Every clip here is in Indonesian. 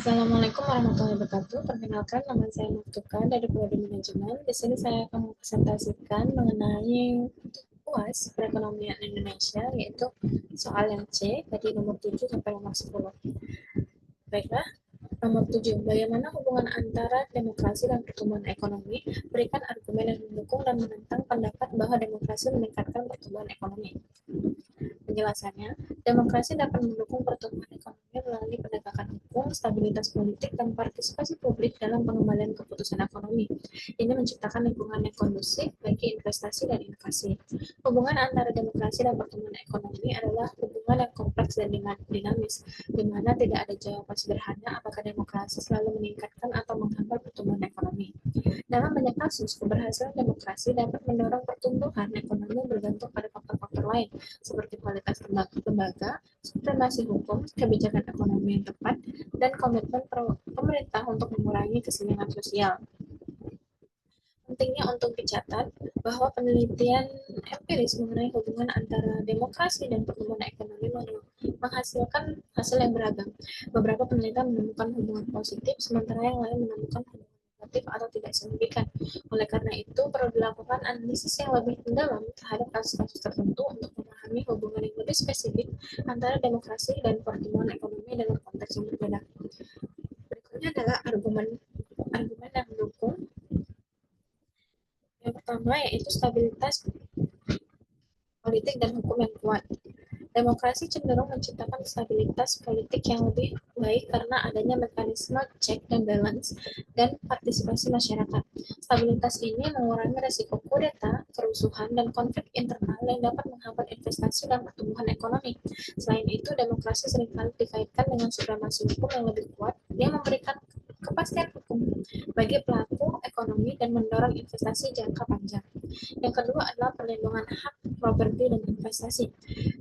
Assalamualaikum warahmatullahi wabarakatuh. Perkenalkan, nama saya Muftuka dari Prodi Manajemen. Di sini saya akan mempresentasikan mengenai UAS perekonomian Indonesia, yaitu soal yang C, dari nomor 7 sampai nomor 10. Baiklah, nomor 7. Bagaimana hubungan antara demokrasi dan pertumbuhan ekonomi? Berikan argumen yang mendukung dan menentang pendapat bahwa demokrasi meningkatkan pertumbuhan ekonomi. Penjelasannya, demokrasi dapat mendukung pertumbuhan ekonomi melalui penegakan hukum, stabilitas politik, dan partisipasi publik dalam pengendalian keputusan ekonomi. Ini menciptakan lingkungan yang kondusif bagi investasi dan inovasi. Hubungan antara demokrasi dan pertumbuhan ekonomi adalah hubungan yang kompleks dan dinamis, di mana tidak ada jawaban sederhana apakah demokrasi selalu meningkatkan atau menghambat pertumbuhan ekonomi. Dalam banyak kasus, keberhasilan demokrasi dapat mendorong pertumbuhan ekonomi bergantung pada faktor-faktor lain, seperti kualitas lembaga, supremasi hukum, kebijakan ekonomi yang tepat, dan komitmen pemerintah untuk mengurangi kesenjangan sosial. Pentingnya untuk dicatat bahwa penelitian empiris mengenai hubungan antara demokrasi dan pertumbuhan ekonomi menghasilkan hasil yang beragam. Beberapa penelitian menemukan hubungan positif, sementara yang lain menemukan hubungan negatif atau tidak signifikan. Oleh karena itu, perlu dilakukan analisis yang lebih mendalam terhadap kasus-kasus tertentu untuk memahami hubungan yang lebih spesifik antara demokrasi dan pertumbuhan ekonomi dalam konteks yang berbeda. Berikutnya adalah argumen yang mendukung. Yang pertama yaitu stabilitas politik dan hukum yang kuat. Demokrasi cenderung menciptakan stabilitas politik yang lebih baik karena adanya mekanisme check and balance dan partisipasi masyarakat. Stabilitas ini mengurangi resiko kudeta, kerusuhan, dan konflik internal yang dapat menghambat investasi dan pertumbuhan ekonomi. Selain itu, demokrasi seringkali dikaitkan dengan supremasi hukum yang lebih kuat yang memberikan kepastian hukum bagi pelaku ekonomi dan mendorong investasi jangka panjang. Yang kedua adalah perlindungan hak properti dan investasi.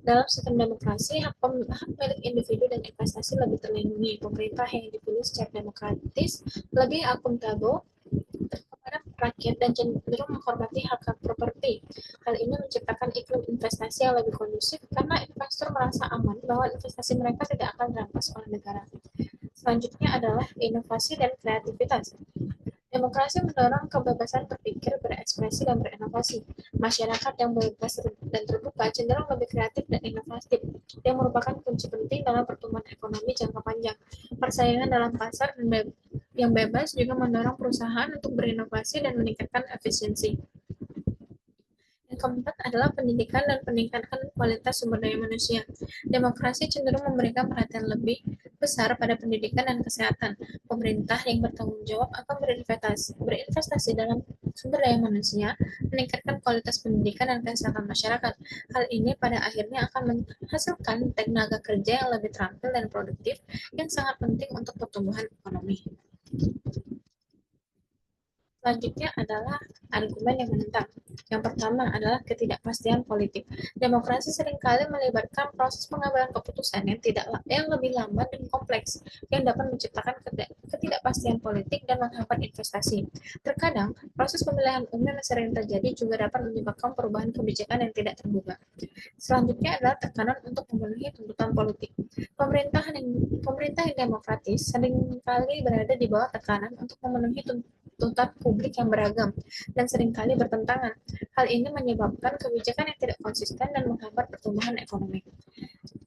Dalam sistem demokrasi, hak milik individu dan investasi lebih terlindungi. Pemerintah yang dipilih secara demokratis lebih akuntabel kepada rakyat dan cenderung menghormati hak-hak properti. Hal ini menciptakan iklim investasi yang lebih kondusif karena investor merasa aman bahwa investasi mereka tidak akan dirampas oleh negara. Selanjutnya adalah inovasi dan kreativitas. Demokrasi mendorong kebebasan berpikir, berekspresi, dan berinovasi. Masyarakat yang bebas dan terbuka cenderung lebih kreatif dan inovatif, yang merupakan kunci penting dalam pertumbuhan ekonomi jangka panjang. Persaingan dalam pasar yang bebas juga mendorong perusahaan untuk berinovasi dan meningkatkan efisiensi. Yang keempat adalah pendidikan dan peningkatan kualitas sumber daya manusia. Demokrasi cenderung memberikan perhatian lebih besar pada pendidikan dan kesehatan. Pemerintah yang bertanggung jawab akan berinvestasi dalam sumber daya manusia, meningkatkan kualitas pendidikan dan kesehatan masyarakat. Hal ini pada akhirnya akan menghasilkan tenaga kerja yang lebih terampil dan produktif, yang sangat penting untuk pertumbuhan ekonomi. Selanjutnya adalah argumen yang menentang. Yang pertama adalah ketidakpastian politik. Demokrasi seringkali melibatkan proses pengambilan keputusan yang lebih lama dan kompleks, yang dapat menciptakan ketidakpastian politik dan menghambat investasi. Terkadang, proses pemilihan umum yang sering terjadi juga dapat menyebabkan perubahan kebijakan yang tidak terduga. Selanjutnya adalah tekanan untuk memenuhi tuntutan politik. Pemerintah yang demokratis seringkali berada di bawah tekanan untuk memenuhi tuntutan publik yang beragam dan seringkali bertentangan. Hal ini menyebabkan kebijakan yang tidak konsisten dan menghambat pertumbuhan ekonomi.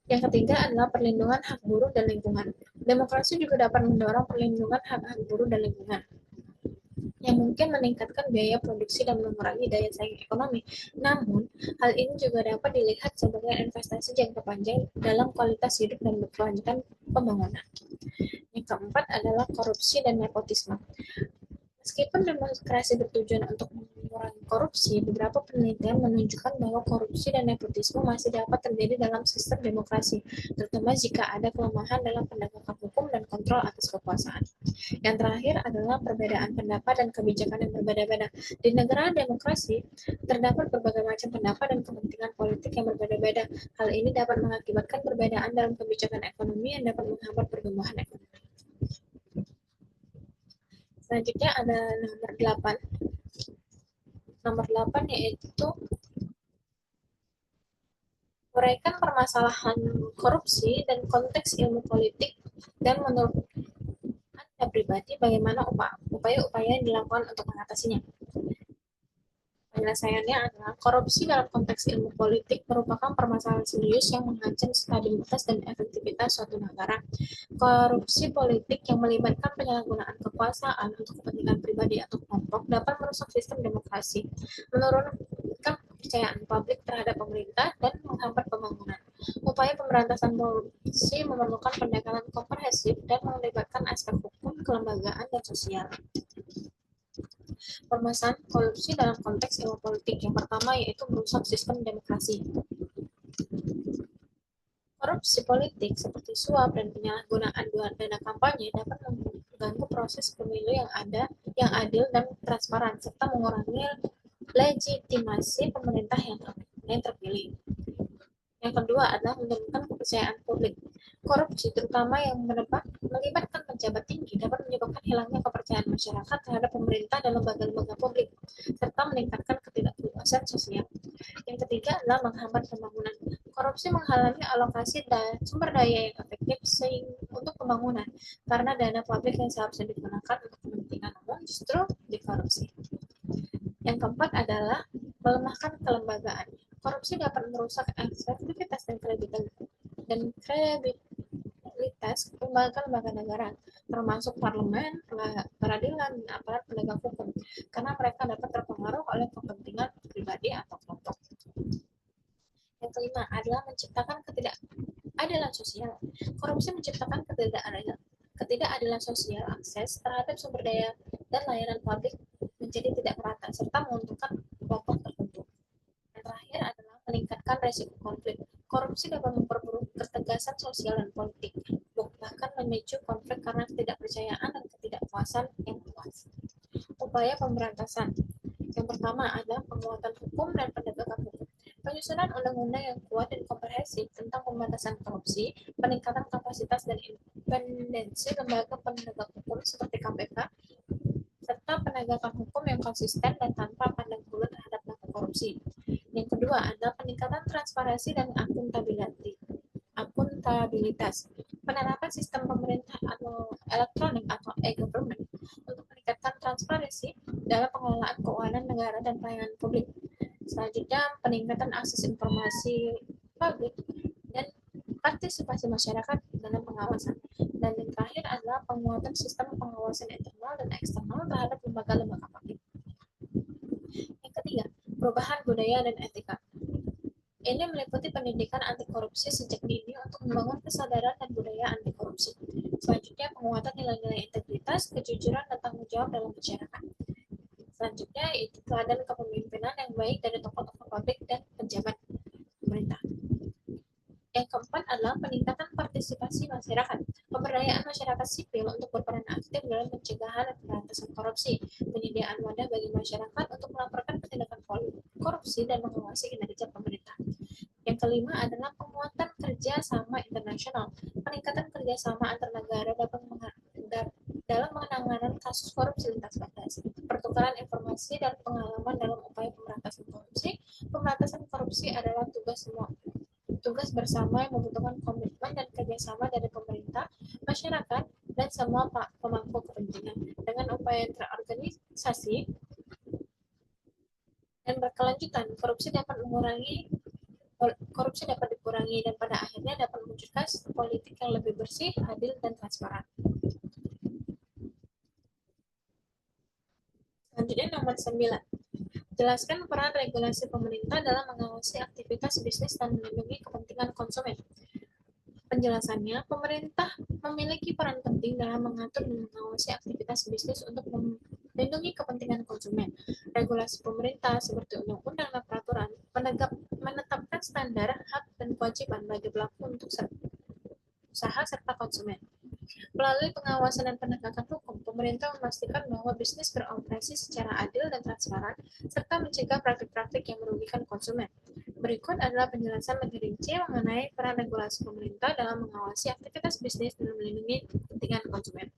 Yang ketiga adalah perlindungan hak buruh dan lingkungan. Demokrasi juga dapat mendorong perlindungan hak-hak buruh dan lingkungan, yang mungkin meningkatkan biaya produksi dan mengurangi daya saing ekonomi. Namun, hal ini juga dapat dilihat sebagai investasi jangka panjang dalam kualitas hidup dan berkelanjutan pembangunan. Yang keempat adalah korupsi dan nepotisme. Meskipun demokrasi bertujuan untuk mengurangi korupsi, beberapa penelitian menunjukkan bahwa korupsi dan nepotisme masih dapat terjadi dalam sistem demokrasi, terutama jika ada kelemahan dalam penegakan hukum dan kontrol atas kekuasaan. Yang terakhir adalah perbedaan pendapat dan kebijakan yang berbeda-beda. Di negara demokrasi, terdapat berbagai macam pendapat dan kepentingan politik yang berbeda-beda. Hal ini dapat mengakibatkan perbedaan dalam kebijakan ekonomi yang dapat menghambat pertumbuhan ekonomi. Selanjutnya ada nomor 8. Nomor 8 yaitu uraikan permasalahan korupsi dan konteks ilmu politik dan menurut pribadi, bagaimana upaya-upaya yang dilakukan untuk mengatasinya. Penyelesaiannya adalah korupsi dalam konteks ilmu politik merupakan permasalahan serius yang mengancam stabilitas dan efektivitas suatu negara. Korupsi politik yang melibatkan penyalahgunaan kekuasaan untuk kepentingan pribadi atau kelompok dapat merusak sistem demokrasi, menurunkan kepercayaan publik terhadap pemerintah, dan menghambat pembangunan. Upaya pemberantasan korupsi memerlukan pendekatan komprehensif dan melibatkan aspek hukum, kelembagaan, dan sosial. Permasalahan korupsi dalam konteks ilmu politik yang pertama yaitu merusak sistem demokrasi. Korupsi politik seperti suap dan penyalahgunaan dana kampanye dapat mengganggu proses pemilu yang adil dan transparan serta mengurangi legitimasi pemerintah yang terpilih. Yang kedua adalah menurunkan kepercayaan publik. Korupsi, terutama yang melibatkan pejabat tinggi, dapat menyebabkan hilangnya kepercayaan masyarakat terhadap pemerintah dan lembaga-lembaga publik, serta meningkatkan ketidakpuasan sosial. Yang ketiga adalah menghambat pembangunan. Korupsi menghalangi alokasi sumber daya yang efektif untuk pembangunan, karena dana publik yang seharusnya digunakan untuk kepentingan umum justru dikorupsi. Yang keempat adalah melemahkan kelembagaan. Korupsi dapat merusak efektivitas dan kredibilitas lembaga-lembaga negara, termasuk parlemen, peradilan, dan aparat penegak hukum, karena mereka dapat terpengaruh oleh kepentingan pribadi atau kelompok. Yang kelima adalah menciptakan ketidakadilan sosial. Korupsi menciptakan ketidakadilan sosial, akses terhadap sumber daya dan layanan publik menjadi tidak merata, serta menguntungkan kelompok tertentu. Yang terakhir adalah meningkatkan resiko konflik. Korupsi dapat memperburuk ketegasan sosial dan politik, bahkan memicu konflik karena ketidakpercayaan dan ketidakpuasan yang luas. Upaya pemberantasan. Yang pertama adalah penguatan hukum dan penegakan hukum. Penyusunan undang-undang yang kuat dan komprehensif tentang pemberantasan korupsi, peningkatan kapasitas dan independensi lembaga penegak hukum seperti KPK, serta penegakan hukum yang konsisten dan tanpa pandang bulu terhadap pelaku korupsi. Yang kedua adalah peningkatan transparansi dan akuntabilitas. Penerapan sistem pemerintah atau elektronik atau e-government untuk meningkatkan transparansi dalam pengelolaan keuangan negara dan pelayanan publik. Selanjutnya, peningkatan akses informasi publik dan partisipasi masyarakat dalam pengawasan. Dan yang terakhir adalah penguatan sistem pengawasan internal dan eksternal terhadap lembaga-lembaga publik. Yang ketiga, perubahan budaya dan etika. Ini meliputi pendidikan anti korupsi sejak dini untuk membangun kesadaran dan budaya anti korupsi. Selanjutnya, penguatan nilai-nilai integritas, kejujuran, dan tanggung jawab dalam masyarakat. Selanjutnya, itu teladan kepemimpinan yang baik dari tokoh-tokoh publik dan pejabat pemerintah. Yang keempat adalah peningkatan partisipasi masyarakat. Pemberdayaan masyarakat sipil untuk berperan aktif dalam pencegahan dan pemberantasan korupsi, penyediaan wadah bagi masyarakat untuk melaporkan tindakan korupsi dan mengawasi kinerja pemerintah. Yang kelima adalah penguatan kerjasama internasional. Peningkatan kerjasama antar negara dalam penanganan kasus korupsi lintas batas, pertukaran informasi dan pengalaman dalam upaya pemberantasan korupsi. Pemberantasan korupsi adalah tugas bersama yang membutuhkan komitmen dan kerjasama dari pemerintah, masyarakat, dan semua pemangku kepentingan. Dengan upaya yang terorganisasi dan berkelanjutan, korupsi dapat dikurangi dan pada akhirnya dapat mewujudkan politik yang lebih bersih, adil, dan transparan. Selanjutnya nomor 9. Jelaskan peran regulasi pemerintah dalam mengawasi aktivitas bisnis dan melindungi kepentingan konsumen. Penjelasannya, pemerintah memiliki peran penting dalam mengatur dan mengawasi aktivitas bisnis untuk melindungi kepentingan konsumen. Regulasi pemerintah seperti undang-undang dan peraturan menetapkan standar, hak, dan kewajiban bagi pelaku untuk usaha serta konsumen. Melalui pengawasan dan penegakan hukum, pemerintah memastikan bahwa bisnis beroperasi secara adil dan transparan, serta mencegah praktik-praktik yang merugikan konsumen. Berikut adalah penjelasan lebih rinci mengenai peran regulasi pemerintah dalam mengawasi aktivitas bisnis dan melindungi kepentingan konsumen.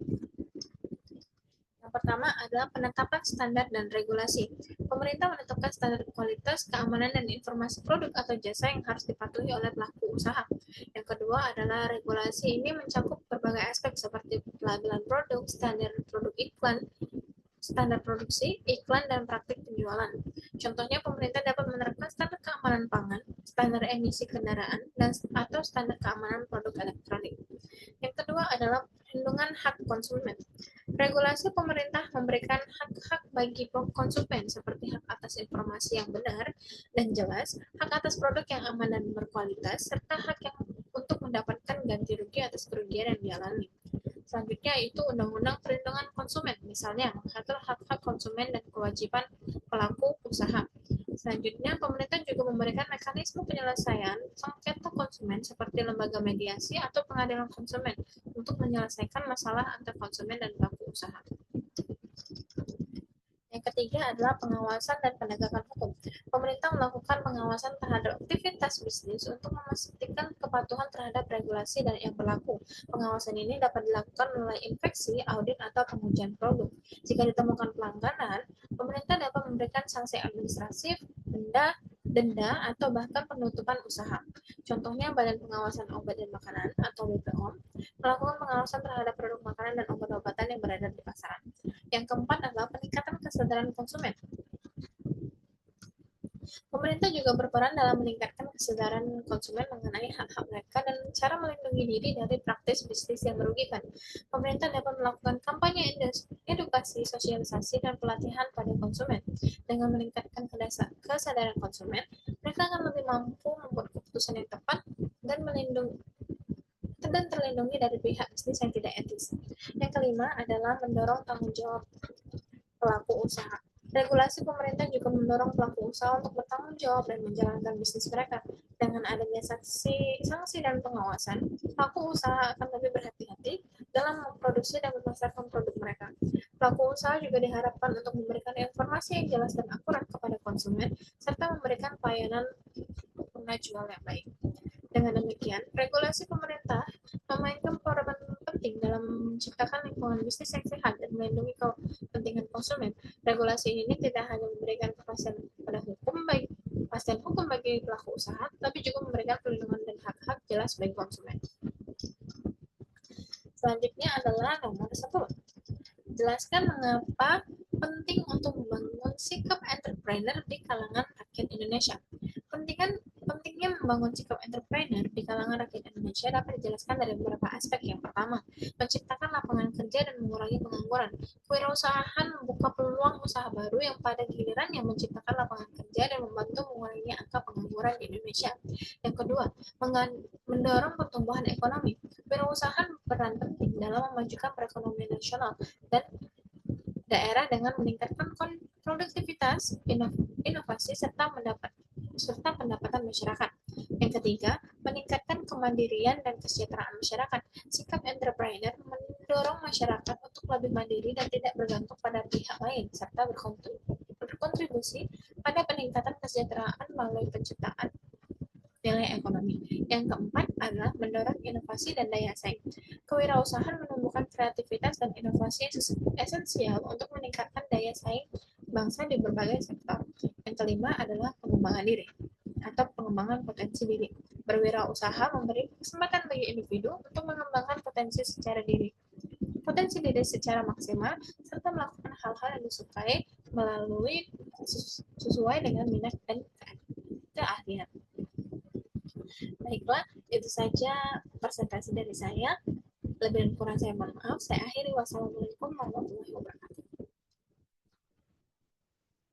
Yang pertama adalah penetapan standar dan regulasi. Pemerintah menetapkan standar kualitas, keamanan, dan informasi produk atau jasa yang harus dipatuhi oleh pelaku usaha. Yang kedua adalah regulasi ini mencakup berbagai berbagai aspek seperti pelabelan produk, standar produksi, iklan, dan praktik penjualan. Contohnya, pemerintah dapat menerapkan standar keamanan pangan, standar emisi kendaraan, dan atau standar keamanan produk elektronik. Yang kedua adalah perlindungan hak konsumen. Regulasi pemerintah memberikan hak-hak bagi konsumen seperti hak atas informasi yang benar dan jelas, hak atas produk yang aman dan berkualitas, serta hak yang untuk mendapatkan ganti rugi atas kerugian yang dialami. Selanjutnya itu Undang-Undang Perlindungan Konsumen, misalnya mengatur hak-hak konsumen dan kewajiban pelaku usaha. Selanjutnya, pemerintah juga memberikan mekanisme penyelesaian sengketa konsumen seperti lembaga mediasi atau pengadilan konsumen untuk menyelesaikan masalah antar konsumen dan pelaku usaha. Yang ketiga adalah pengawasan dan penegakan hukum. Pemerintah melakukan pengawasan terhadap aktivitas bisnis untuk memastikan kepatuhan terhadap regulasi dan yang berlaku. Pengawasan ini dapat dilakukan melalui inspeksi, audit, atau pengujian produk. Jika ditemukan pelanggaran, pemerintah dapat memberikan sanksi administratif, denda, atau bahkan penutupan usaha. Contohnya, Badan Pengawasan Obat dan Makanan atau BPOM melakukan pengawasan terhadap produk makanan dan obat-obatan yang beredar di pasaran. Yang keempat adalah peningkatan kesadaran konsumen. Pemerintah juga berperan dalam meningkatkan kesadaran konsumen mengenai hak-hak mereka dan cara melindungi diri dari praktis bisnis yang merugikan. Pemerintah dapat melakukan kampanye edukasi, sosialisasi, dan pelatihan pada konsumen. Dengan meningkatkan kesadaran konsumen, mereka akan lebih mampu membuat keputusan yang tepat dan terlindungi dari pihak bisnis yang tidak etis. Yang kelima adalah mendorong tanggung jawab pelaku usaha. Regulasi pemerintah juga mendorong pelaku usaha untuk bertanggung jawab dan menjalankan bisnis mereka. Dengan adanya sanksi dan pengawasan, pelaku usaha akan lebih berhati-hati dalam memproduksi dan memasarkan produk mereka. Pelaku usaha juga diharapkan untuk memberikan informasi yang jelas dan akurat kepada konsumen, serta memberikan pelayanan pengguna jual yang baik. Dengan demikian, regulasi pemerintah memainkan peran penting dalam menciptakan lingkungan bisnis yang sehat dan melindungi kepentingan konsumen. Regulasi ini tidak hanya memberikan kepastian hukum bagi pelaku usaha, tapi juga memberikan perlindungan dan hak-hak jelas bagi konsumen. Selanjutnya adalah nomor 10. Jelaskan mengapa penting untuk membangun sikap entrepreneur di kalangan rakyat Indonesia. Pentingnya membangun sikap entrepreneur di kalangan rakyat Indonesia dapat dijelaskan dari beberapa aspek. Yang pertama, menciptakan lapangan kerja dan mengurangi pengangguran. Kewirausahaan membuka peluang usaha baru yang pada gilirannya menciptakan lapangan kerja dan membantu mengurangi angka pengangguran di Indonesia. Yang kedua, mendorong pertumbuhan ekonomi. Kewirausahaan berperan penting dalam memajukan perekonomian nasional dan daerah dengan meningkatkan produktivitas, inovasi, serta pendapatan masyarakat. Yang ketiga, meningkatkan kemandirian dan kesejahteraan masyarakat. Sikap entrepreneur mendorong masyarakat untuk lebih mandiri dan tidak bergantung pada pihak lain, serta berkontribusi pada peningkatan kesejahteraan melalui penciptaan nilai ekonomi. Yang keempat adalah mendorong inovasi dan daya saing. Kewirausahaan menumbuhkan kreativitas dan inovasi yang esensial untuk meningkatkan daya saing bangsa di berbagai sektor. Yang kelima adalah pengembangan diri atau pengembangan potensi diri. Berwirausaha memberi kesempatan bagi individu untuk mengembangkan potensi diri secara maksimal, serta melakukan hal-hal yang disukai melalui sesuai dengan minat dan keahlian. Baiklah, itu saja presentasi dari saya. Lebih dan kurang saya mohon maaf. Saya akhiri. Wassalamualaikum warahmatullahi wabarakatuh.